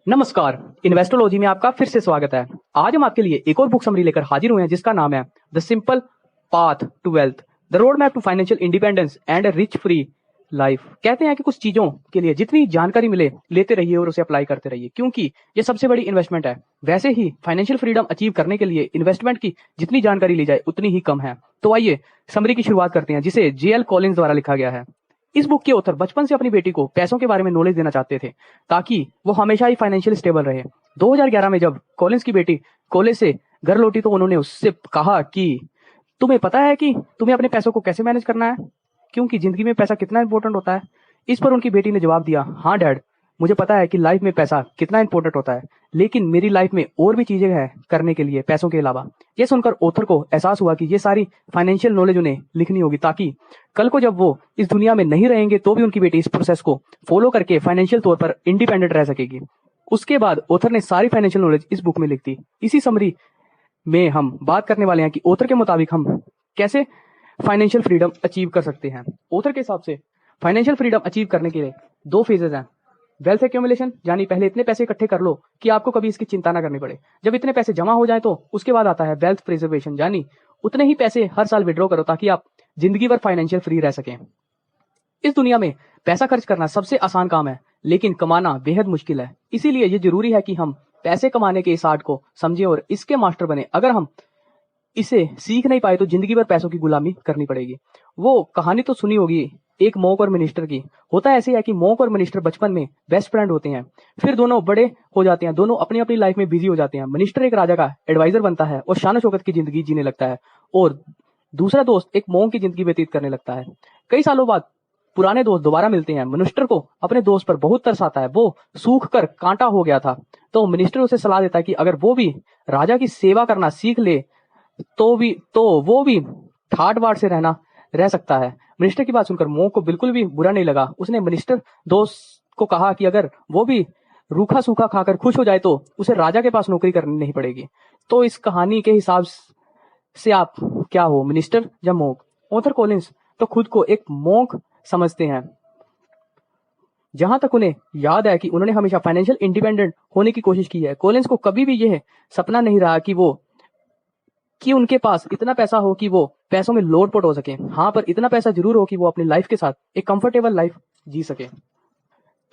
नमस्कार। इन्वेस्टोलॉजी में आपका फिर से स्वागत है। आज हम आपके लिए एक और बुक समरी लेकर हाजिर हुए हैं जिसका नाम है the simple path to wealth, the road map to financial independence and a rich free life. कहते हैं कि कुछ चीजों के लिए जितनी जानकारी मिले लेते रहिए और उसे अप्लाई करते रहिए, क्योंकि ये सबसे बड़ी इन्वेस्टमेंट है। वैसे ही फाइनेंशियल फ्रीडम अचीव करने के लिए इन्वेस्टमेंट की जितनी जानकारी ली जाए उतनी ही कम है। तो आइए समरी की शुरुआत करते हैं, जिसे जेएल कॉलिंस द्वारा लिखा गया है। इस बुक के ऑथर बचपन से अपनी बेटी को पैसों के बारे में नॉलेज देना चाहते थे ताकि वो हमेशा ही फाइनेंशियल स्टेबल रहे। 2011 में जब कॉलिंस की बेटी कॉलेज से घर लौटी तो उन्होंने उससे कहा कि तुम्हें पता है कि तुम्हें अपने पैसों को कैसे मैनेज करना है, क्योंकि जिंदगी में पैसा कितना इंपॉर्टेंट होता है। इस पर उनकी बेटी ने जवाब दिया, हाँ डैड, मुझे पता है कि लाइफ में पैसा कितना इंपॉर्टेंट होता है, लेकिन मेरी लाइफ में और भी चीजें हैं करने के लिए पैसों के अलावा। ये सुनकर ऑथर को एहसास हुआ कि ये सारी फाइनेंशियल नॉलेज उन्हें लिखनी होगी ताकि कल को जब वो इस दुनिया में नहीं रहेंगे तो भी उनकी बेटी इस प्रोसेस को फॉलो करके फाइनेंशियल तौर पर इंडिपेंडेंट रह सकेगी। उसके बाद ऑथर ने सारी फाइनेंशियल नॉलेज इस बुक में लिख दी। इसी समरी में हम बात करने वाले हैं कि ऑथर के मुताबिक हम कैसे फाइनेंशियल फ्रीडम अचीव कर सकते हैं। ऑथर के हिसाब से फाइनेंशियल फ्रीडम अचीव करने के लिए दो फेजेस हैं। वेल्थ एक्यूमुलेशन, यानी पहले इतने पैसे इकट्ठे कर लो कि आपको कभी इसकी चिंता ना करनी पड़े। जब इतने पैसे जमा हो जाए तो उसके बाद आता है वेल्थ प्रिजर्वेशन, यानी उतने ही पैसे हर साल विड्रॉ करो ताकि आप जिंदगी भर फाइनेंशियल फ्री रह सकें। इस दुनिया में पैसा खर्च करना सबसे आसान काम है, लेकिन कमाना बेहद मुश्किल है। इसीलिए ये जरूरी है कि हम पैसे कमाने के इस आर्ट को समझें और इसके मास्टर बने। अगर हम इसे सीख नहीं पाए तो जिंदगी भर पैसों की गुलामी करनी पड़ेगी। वो कहानी तो सुनी होगी एक मॉन्क और मिनिस्टर की। होता ऐसे है कि मॉन्क और मिनिस्टर बचपन में बेस्ट फ्रेंड होते हैं, फिर दोनों बड़े हो जाते हैं, दोनों अपनी अपनी लाइफ में बिजी हो जाते हैं। मिनिस्टर एक राजा का एडवाइजर बनता है और शान शौकत की जिंदगी जीने लगता है, और दूसरा दोस्त एक मॉन्क की जिंदगी व्यतीत करने लगता है। कई सालों बाद पुराने दोस्त दोबारा मिलते हैं। मिनिस्टर को अपने दोस्त पर बहुत तरस आता है, वो सूख कर कांटा हो गया था। तो मिनिस्टर उसे सलाह देता है कि अगर वो भी राजा की सेवा करना सीख ले तो वो भी ठाट बाट से रह सकता है। मिनिस्टर की बात सुनकर मोह को बिल्कुल भी बुरा नहीं लगा। उसने मिनिस्टर दोस्त को कहा कि अगर वो भी रूखा सूखा खाकर खुश हो जाए तो उसे राजा के पास नौकरी करनी नहीं पड़ेगी। तो इस कहानी के हिसाब से आप क्या हो, मिनिस्टर या मोंक? ऑथर कॉलिंस तो खुद को एक मोंक समझते हैं। जहां तक उन्हें याद है कि उन्होंने हमेशा फाइनेंशियल इंडिपेंडेंट होने की कोशिश की है। कॉलिंस को कभी भी यह सपना नहीं रहा कि उनके पास इतना पैसा हो कि वो पैसों में लोटपोट हो सके। हाँ, पर इतना पैसा जरूर हो कि वो अपनी लाइफ के साथ एक कंफर्टेबल लाइफ जी सके।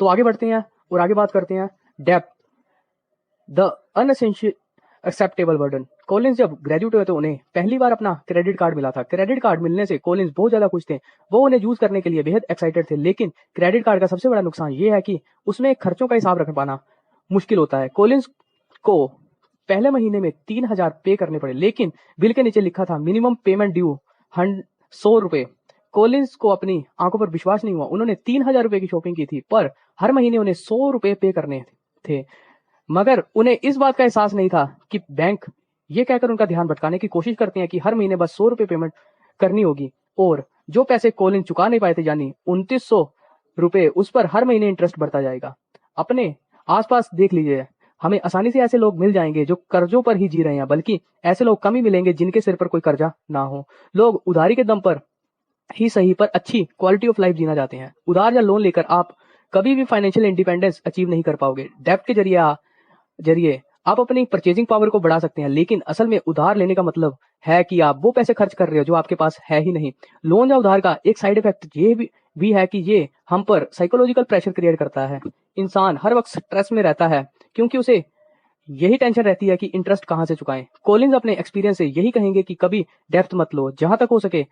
तो आगे बढ़ते हैं और आगे बात करते हैं depth, the unessential acceptable burden. Collins जब ग्रेजुएट हुए तो उन्हें पहली बार अपना क्रेडिट कार्ड मिला था। क्रेडिट कार्ड मिलने से कॉलिंस बहुत ज्यादा खुश थे। वो उन्हें यूज करने के लिए बेहद एक्साइटेड थे, लेकिन क्रेडिट कार्ड का सबसे बड़ा नुकसान ये है कि उसमें खर्चों का हिसाब रख पाना मुश्किल होता है। कॉलिंस को पहले महीने में 3,000 पे करने पड़े, लेकिन बिल के नीचे लिखा था मिनिमम पेमेंट ड्यू 100 रुपए। कॉलिंस को अपनी आंखों पर विश्वास नहीं हुआ। उन्होंने 3,000 रुपए की शॉपिंग की थी, पर हर महीने उन्हें 100 रुपए पे करने थे। मगर उन्हें इस बात का एहसास नहीं था कि बैंक ये कहकर उनका ध्यान भटकाने की कोशिश करते हैं कि हर महीने बस 100 रुपए पेमेंट करनी होगी, और जो पैसे कॉलिंस चुका नहीं पाए थे, यानी 2,900 रुपए, उस पर हर महीने इंटरेस्ट बढ़ता जाएगा। अपने आसपास देख लीजिए, हमें आसानी से ऐसे लोग मिल जाएंगे जो कर्जों पर ही जी रहे हैं, बल्कि ऐसे लोग कम ही मिलेंगे जिनके सिर पर कोई कर्जा ना हो। लोग उधारी के दम पर ही सही, पर अच्छी क्वालिटी ऑफ लाइफ जीना चाहते हैं। उधार या लोन लेकर आप कभी भी फाइनेंशियल इंडिपेंडेंस अचीव नहीं कर पाओगे। डेब्ट के जरिए आप अपनी परचेजिंग पावर को बढ़ा सकते हैं, लेकिन असल में उधार लेने का मतलब है कि आप वो पैसे खर्च कर रहे हो जो आपके पास है ही नहीं। लोन या उधार का एक साइड इफेक्ट ये भी है कि ये हम पर साइकोलॉजिकल प्रेशर क्रिएट करता है। इंसान हर वक्त स्ट्रेस में रहता है क्योंकि उसे यही टेंशन रहती है कि इंटरेस्ट कहां से चुकाएं। कॉलिंस अपने एक्सपीरियंस से यही कहेंगे कि कभी डेप्थ मत लो, जहां तक हो सके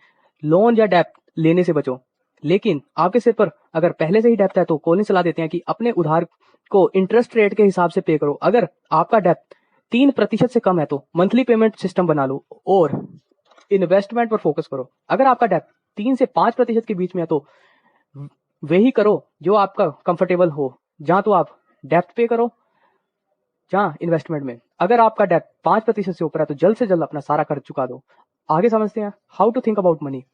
लोन या डेप्थ लेने से बचो। लेकिन आपके सिर पर अगर पहले से ही डेप्थ है तो कॉलिंस सलाह देते हैं कि अपने उधार को इंटरेस्ट रेट के हिसाब से पे करो। अगर आपका डेप्थ 3% से कम है तो मंथली पेमेंट सिस्टम बना लो और इन्वेस्टमेंट पर फोकस करो। अगर आपका डेप्थ 3 से 5% के बीच में है तो वही करो जो आपका कंफर्टेबल हो, जहां तो आप डेप्थ पे करो, जहां इन्वेस्टमेंट में। अगर आपका डेप्थ 5% से ऊपर है तो जल्द से जल्द अपना सारा कर्ज चुका दो। आगे समझते हैं how to think about money.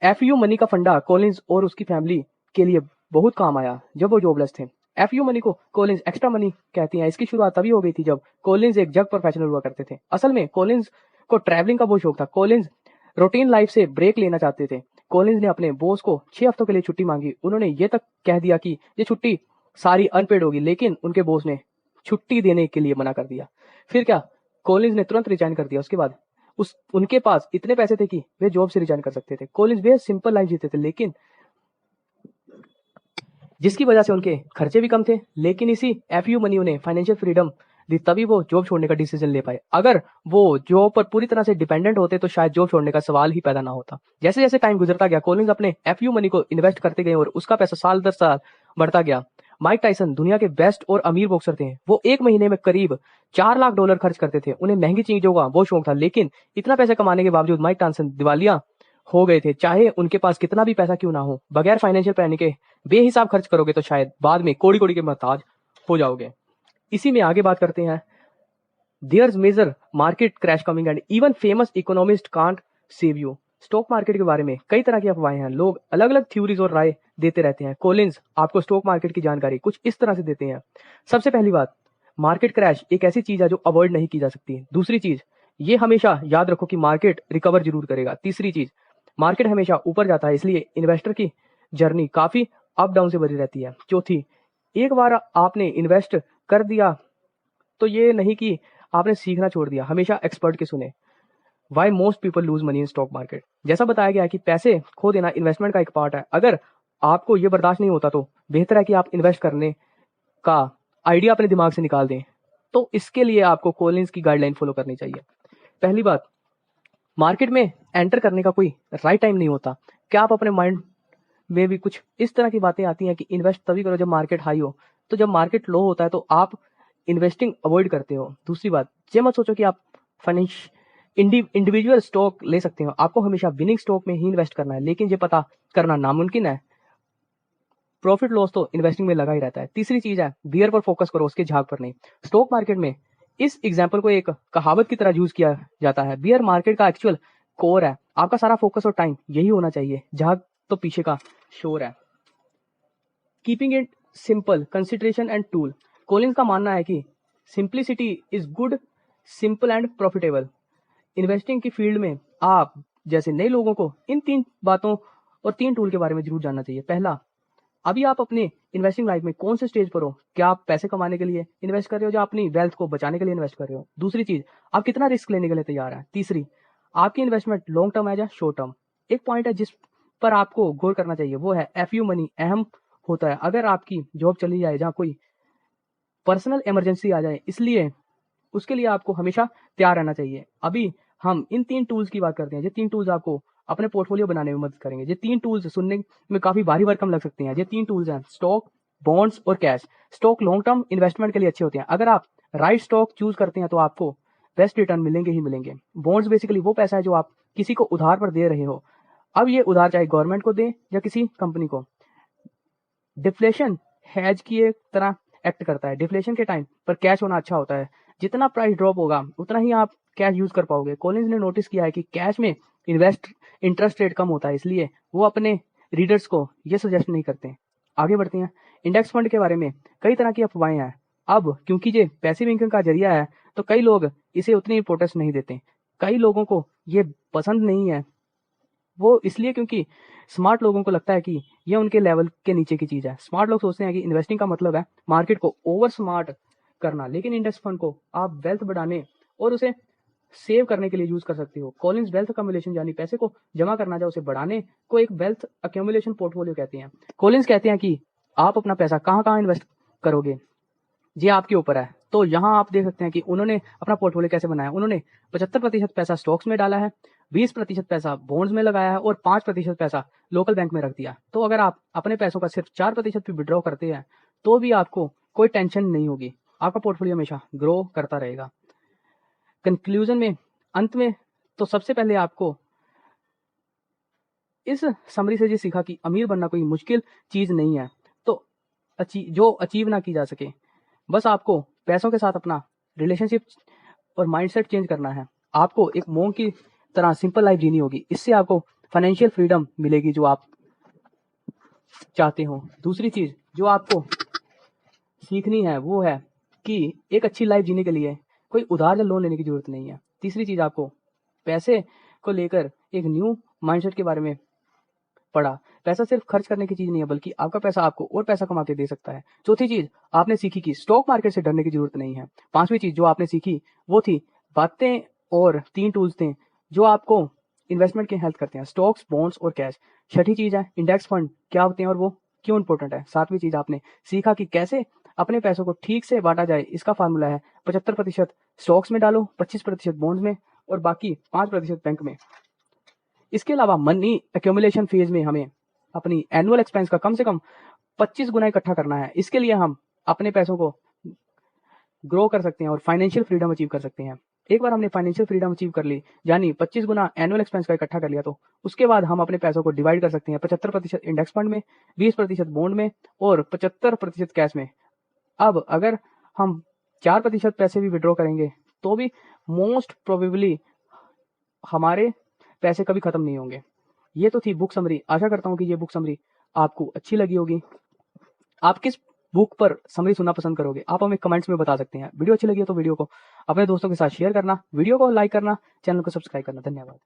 FU money का फंडा कॉलिंस और उसकी फैमिली के लिए बहुत काम आया जब वो जॉबलेस थे। एफयू मनी को कॉलिंस एक्स्ट्रा मनी कहती हैं। इसकी शुरुआत तभी हो गई थी जब कॉलिंस एक जग प्रोफेशनल हुआ करते थे। असल में कॉलिंस को ट्रैवलिंग का बहुत शौक था। कॉलिंस रूटीन लाइफ से ब्रेक लेना चाहते थे। कॉलिंस ने अपने बॉस को 6 हफ्तों के लिए छुट्टी मांगी। उन्होंने ये तक कह दिया कि ये छुट्टी सारी अनपेड होगी, लेकिन उनके बॉस ने छुट्टी देने के लिए मना कर दिया। फिर क्या, कॉलिंस ने तुरंत रिजाइन कर दिया। उसके बाद उनके पास इतने पैसे थे कि वे जॉब से रिजाइन कर सकते थे। कॉलिंस वे सिंपल लाइफ जीते थे, लेकिन जिसकी वजह से उनके खर्चे भी कम थे। लेकिन इसी एफयू मनी उन्हें फाइनेंशियल फ्रीडम दी, तभी वो जॉब छोड़ने का डिसीजन ले पाए। अगर वो जॉब पर पूरी तरह से डिपेंडेंट होते तो शायद जॉब छोड़ने का सवाल ही पैदा ना होता। जैसे जैसे टाइम गुजरता गया, कॉलिंस अपने एफयू मनी को इन्वेस्ट करते गए और उसका पैसा साल दर साल बढ़ता गया। माइक टायसन दुनिया के बेस्ट और अमीर बॉक्सर थे। वो एक महीने में करीब $4 लाख खर्च करते थे। उन्हें महंगी चीजों का बहुत शौक था, लेकिन इतना पैसा कमाने के बावजूद माइक टायसन दिवालिया हो गए थे। चाहे उनके पास कितना भी पैसा क्यों ना हो, बगैर फाइनेंशियल प्लानिंग के बेहिसाब खर्च करोगे तो शायद बाद में कोड़ी कोड़ी के मोहताज हो जाओगे। इसी में आगे बात करते हैं, there's major market crash coming and even famous economist can't save you. Stock market के बारे में कई तरह की अफवाहें हैं। लोग अलग अलग थ्योरीज और राय देते रहते हैं। कॉलिंस आपको स्टॉक मार्केट की जानकारी कुछ इस तरह से देते हैं। सबसे पहली बात, मार्केट क्रैश एक ऐसी चीज है जो अवॉइड नहीं की जा सकती। दूसरी चीज, ये हमेशा याद रखो कि मार्केट रिकवर जरूर करेगा। तीसरी चीज, मार्केट हमेशा ऊपर जाता है, इसलिए इन्वेस्टर की जर्नी काफी अप डाउन से भरी रहती है। चौथी, एक बार आपने इन्वेस्ट कर दिया तो ये नहीं कि आपने सीखना छोड़ दिया, हमेशा एक्सपर्ट की सुने। Why most people lose money in stock market. जैसा बताया गया है कि पैसे खो देना इन्वेस्टमेंट का एक पार्ट है। अगर आपको ये बर्दाश्त नहीं होता तो बेहतर है कि आप इन्वेस्ट करने का आइडिया अपने दिमाग से निकाल दें। तो इसके लिए आपको कॉलिंस की गाइडलाइन फॉलो करनी चाहिए। पहली बात, मार्केट में एंटर करने का कोई राइट टाइम नहीं होता। क्या आप अपने माइंड में भी कुछ इस तरह की बातें आती हैं कि इन्वेस्ट तभी करो जब मार्केट हाई हो, तो जब मार्केट लो होता है तो आप इन्वेस्टिंग अवॉइड करते हो। दूसरी बात, ये मत सोचो कि आप इंडिविजुअल स्टॉक ले सकते हो। आपको हमेशा विनिंग स्टॉक में ही इन्वेस्ट करना है, लेकिन ये पता करना नामुमकिन है। प्रॉफिट लॉस तो इन्वेस्टिंग में लगा ही रहता है। तीसरी चीज है, बियर पर फोकस करो, उसके झाग पर नहीं। स्टॉक मार्केट में इस एग्जाम्पल को एक कहावत की तरह यूज किया जाता है। बियर मार्केट का एक्चुअल कोर है। आपका सारा फोकस और टाइम यही होना चाहिए, झाग तो पीछे का शोर है। Keeping it simple, consideration and tool. Collins का मानना है कि simplicity is good, simple and profitable. Investing की फील्ड में आप जैसे नए लोगों को इन 3 बातों और 3 टूल के बारे में जरूर जानना चाहिए। पहला, अभी आप अपने इन्वेस्टिंग लाइफ में कौन से स्टेज पर हो? क्या आप पैसे कमाने के लिए इन्वेस्ट कर रहे हो या अपनी वेल्थ को बचाने के लिए इन्वेस्ट कर रहे हो? दूसरी चीज, आप कितना रिस्क लेने के लिए तैयार हैं? तीसरी, आपकी इन्वेस्टमेंट लॉन्ग टर्म है या शॉर्ट टर्म? एक पॉइंट है जिस पर आपको गौर करना चाहिए, वो है एफयू मनी अहम होता है। अगर आपकी जॉब चली जाए, जहाँ कोई पर्सनल इमरजेंसी आ जाए, इसलिए उसके लिए आपको हमेशा तैयार रहना चाहिए। अभी हम इन 3 टूल्स की बात करते हैं। ये 3 टूल्स आपको अपने पोर्टफोलियो बनाने में मदद करेंगे। ये 3 टूल्स सुनने में काफी भारी भरकम लग सकते हैं। ये 3 टूल्स हैं, स्टॉक, बॉन्ड्स और cash. Stock long term investment के लिए अच्छे होते हैं। अगर आप राइट स्टॉक चूज करते हैं तो आपको बेस्ट रिटर्न मिलेंगे ही मिलेंगे। बॉन्ड्स बेसिकली वो पैसा है जो आप किसी को उधार पर दे रहे हो। अब ये उधार चाहे गवर्नमेंट को दें या किसी कंपनी को। डिफ्लेशन हैज की एक तरह एक्ट करता है। डिफ्लेशन के टाइम पर कैश होना अच्छा होता है। जितना प्राइस ड्रॉप होगा उतना ही आप कैश यूज कर पाओगे। कॉलिंस ने नोटिस किया है कि कैश में इंटरेस्ट रेट कम होता है, इसलिए वो अपने रीडर्स को ये सजेस्ट नहीं करते। आगे बढ़ते हैं। इंडेक्स फंड के बारे में कई तरह की अफवाहें हैं। अब क्योंकि ये पैसिव इनकम का जरिया है तो कई लोग इसे उतनी इंपोर्टेंस नहीं देते। कई लोगों को ये पसंद नहीं है, वो इसलिए क्योंकि स्मार्ट लोगों को लगता है कि ये उनके लेवल के नीचे की चीज है। स्मार्ट लोग सोचते हैं कि इन्वेस्टिंग का मतलब है मार्केट को ओवर स्मार्ट करना, लेकिन इंडेक्स फंड को आप वेल्थ बढ़ाने और उसे सेव करने के लिए यूज कर सकते हो। कॉलिंस वेल्थ अक्यूमुलेशन यानी पैसे को जमा करना या उसे बढ़ाने को एक वेल्थ अक्यूमुलेशन पोर्टफोलियो कहते हैं। कॉलिंस कहते हैं कि आप अपना पैसा कहाँ कहाँ इन्वेस्ट करोगे ये आपके ऊपर है। तो यहाँ आप देख सकते हैं कि उन्होंने अपना पोर्टफोलियो कैसे बनाया। उन्होंने 75% पैसा स्टॉक्स में डाला है, 20% पैसा बॉन्ड्स में लगाया है और 5% पैसा लोकल बैंक में रख दिया। तो अगर आप अपने पैसों का सिर्फ 4% भी विड्रॉ करते हैं तो भी आपको कोई टेंशन नहीं होगी, आपका पोर्टफोलियो हमेशा ग्रो करता रहेगा। कंक्लूजन में, अंत में, तो सबसे पहले आपको इस समरी से ये सीखा कि अमीर बनना कोई मुश्किल चीज नहीं है तो जो अचीव ना की जा सके। बस आपको पैसों के साथ अपना रिलेशनशिप और माइंडसेट चेंज करना है। आपको एक मोंग की तरह सिंपल लाइफ जीनी होगी। इससे आपको फाइनेंशियल फ्रीडम मिलेगी जो आप चाहते हो। दूसरी चीज जो आपको सीखनी है वो है कि एक अच्छी लाइफ जीने के लिए कोई उधार या लोन लेने की जरूरत नहीं है। तीसरी चीज, आपको पैसे को लेकर एक न्यू माइंडसेट के बारे में पढ़ा। पैसा सिर्फ खर्च करने की चीज नहीं है, बल्कि आपका पैसा आपको और पैसा कमा के दे सकता है। चौथी चीज आपने सीखी कि स्टॉक मार्केट से डरने की जरूरत नहीं है। पांचवी चीज जो आपने सीखी वो थी बातें, और 3 टूल्स थे जो आपको इन्वेस्टमेंट की हेल्प करते हैं, स्टॉक्स, बॉन्ड्स और कैश। छठी चीज है इंडेक्स फंड क्या होते हैं और वो क्यों इंपॉर्टेंट है। सातवीं चीज आपने सीखा कि कैसे अपने पैसों को ठीक से बांटा जाए। इसका फार्मूला है 75% स्टॉक्स में डालो, 25% बॉन्ड्स में और बाकी 5% बैंक में। इसके अलावा मनी एक्यूमुलेशन फेज में हमें अपनी एनुअल एक्सपेंस का कम से कम 25 गुना इकट्ठा करना है। इसके लिए हम अपने पैसों को ग्रो कर सकते हैं और फाइनेंशियल फ्रीडम अचीव कर सकते हैं। एक बार हमने फाइनेंशियल फ्रीडम अचीव कर ली, यानी 25 गुना एनुअल एक्सपेंस का इकट्ठा कर लिया, तो उसके बाद हम अपने पैसों को डिवाइड कर सकते हैं 75% इंडेक्स फंड में, 20% बॉन्ड में और 75% कैश में। अब अगर हम 4% पैसे भी विड्रॉ करेंगे तो भी मोस्ट प्रोबेबली हमारे पैसे कभी खत्म नहीं होंगे। ये तो थी बुक समरी। आशा करता हूँ कि ये बुक समरी आपको अच्छी लगी होगी। आप किस बुक पर समरी सुनना पसंद करोगे, आप हमें कमेंट्स में बता सकते हैं। वीडियो अच्छी लगी हो तो वीडियो को अपने दोस्तों के साथ शेयर करना, वीडियो को लाइक करना, चैनल को सब्सक्राइब करना। धन्यवाद।